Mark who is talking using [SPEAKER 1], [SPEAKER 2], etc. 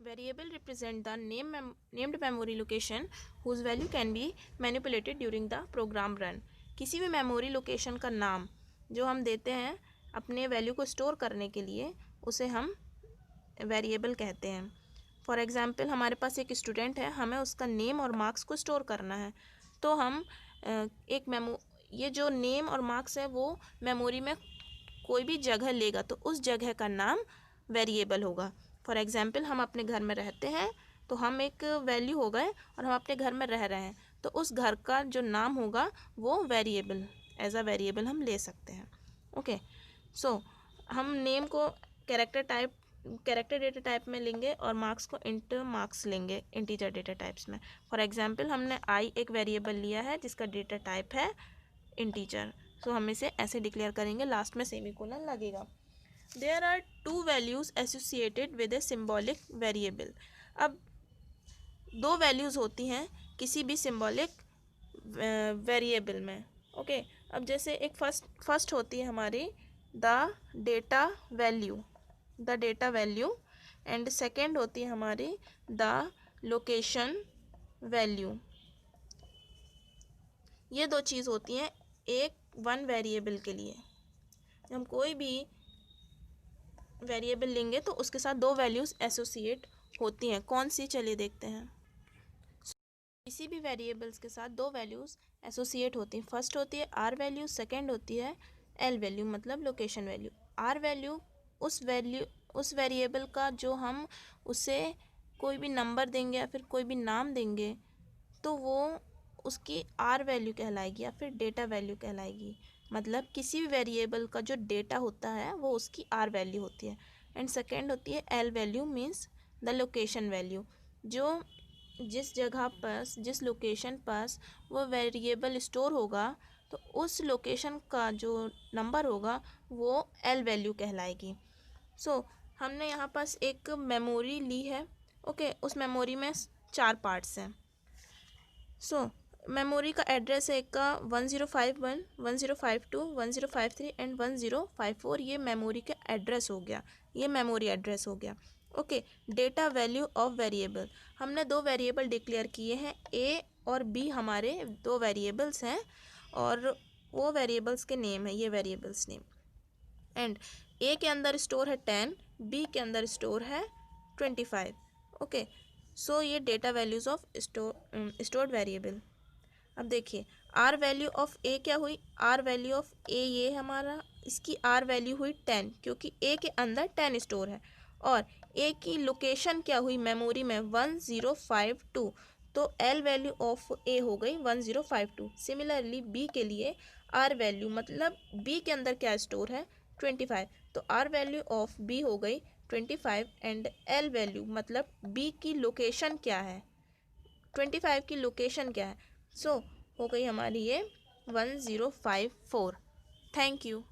[SPEAKER 1] Variable represent the named memory location whose value can be manipulated during the program run. किसी भी memory location का नाम जो हम देते हैं अपने वैल्यू को स्टोर करने के लिए उसे हम वेरिएबल कहते हैं. फॉर एग्ज़ाम्पल हमारे पास एक स्टूडेंट है, हमें उसका नेम और मार्क्स को स्टोर करना है, तो हम ये जो नेम और मार्क्स है वो मेमोरी में कोई भी जगह लेगा तो उस जगह का नाम वेरिएबल होगा. फॉर एग्ज़ाम्पल हम अपने घर में रहते हैं तो हम एक वैल्यू हो गए और हम अपने घर में रह रहे हैं तो उस घर का जो नाम होगा वो वेरिएबल एज अ वेरिएबल हम ले सकते हैं. ओके, सो हम नेम को कैरेक्टर डेटा टाइप में लेंगे और मार्क्स को इंट मार्क्स लेंगे इंटीजर डेटा टाइप्स में. फॉर एग्ज़ाम्पल हमने आई एक वेरिएबल लिया है जिसका डेटा टाइप है इंटीजर, सो हम इसे ऐसे डिक्लेयर करेंगे, लास्ट में सेमीकोलन लगेगा. There are two values associated with a symbolic variable. अब दो वैल्यूज़ होती हैं किसी भी सिम्बॉलिक वेरिएबल में. ओके, अब जैसे एक फर्स्ट होती है हमारी the data value and second होती है हमारी द लोकेशन वैल्यू. ये दो चीज़ होती हैं वन वेरिएबल के लिए. जब हम कोई भी वेरिएबल लेंगे तो उसके साथ दो वैल्यूज़ एसोसिएट होती हैं. कौन सी, चलिए देखते हैं. किसी भी वेरिएबल्स के साथ दो वैल्यूज़ एसोसिएट होती हैं. फर्स्ट होती है आर वैल्यू, सेकेंड होती है एल वैल्यू मतलब लोकेशन वैल्यू. आर वैल्यू उस वेरिएबल का जो हम उसे कोई भी नंबर देंगे या फिर कोई भी नाम देंगे तो वो उसकी आर वैल्यू कहलाएगी या फिर डेटा वैल्यू कहलाएगी. मतलब किसी भी वेरिएबल का जो डेटा होता है वो उसकी आर वैल्यू होती है. एंड सेकेंड होती है L value means the location value. जो जिस जगह पर जिस लोकेशन पर वो वेरिएबल स्टोर होगा तो उस लोकेशन का जो नंबर होगा वो एल वैल्यू कहलाएगी. सो हमने यहाँ पास एक मेमोरी ली है. ओके, उस मेमोरी में 4 पार्ट्स हैं. सो मेमोरी का एड्रेस है एक का 1051, 1052, 1053 एंड 1054. ये मेमोरी का एड्रेस हो गया, ये मेमोरी एड्रेस हो गया. Okay, data value of variable. हमने दो वेरिएबल डिक्लेयर किए हैं, ए और बी हमारे दो वेरिएबल्स हैं और वो वेरिएबल्स के नेम है, ये वेरिएबल्स नेम. एंड ए के अंदर स्टोर है 10, बी के अंदर स्टोर है 25. ओके, सो ये data values of stored variable. अब देखिए आर वैल्यू ऑफ ए क्या हुई, आर वैल्यू ऑफ ए ये हमारा, इसकी आर वैल्यू हुई 10 क्योंकि ए के अंदर 10 स्टोर है. और ए की लोकेशन क्या हुई मेमोरी में 1052, तो एल वैल्यू ऑफ ए हो गई 1052. सिमिलरली बी के लिए आर वैल्यू मतलब बी के अंदर क्या स्टोर है 25, तो आर वैल्यू ऑफ बी हो गई 25 एंड एल वैल्यू मतलब बी की लोकेशन क्या है 25 की लोकेशन क्या है. सो हो गई हमारी ये 1054. Thank you.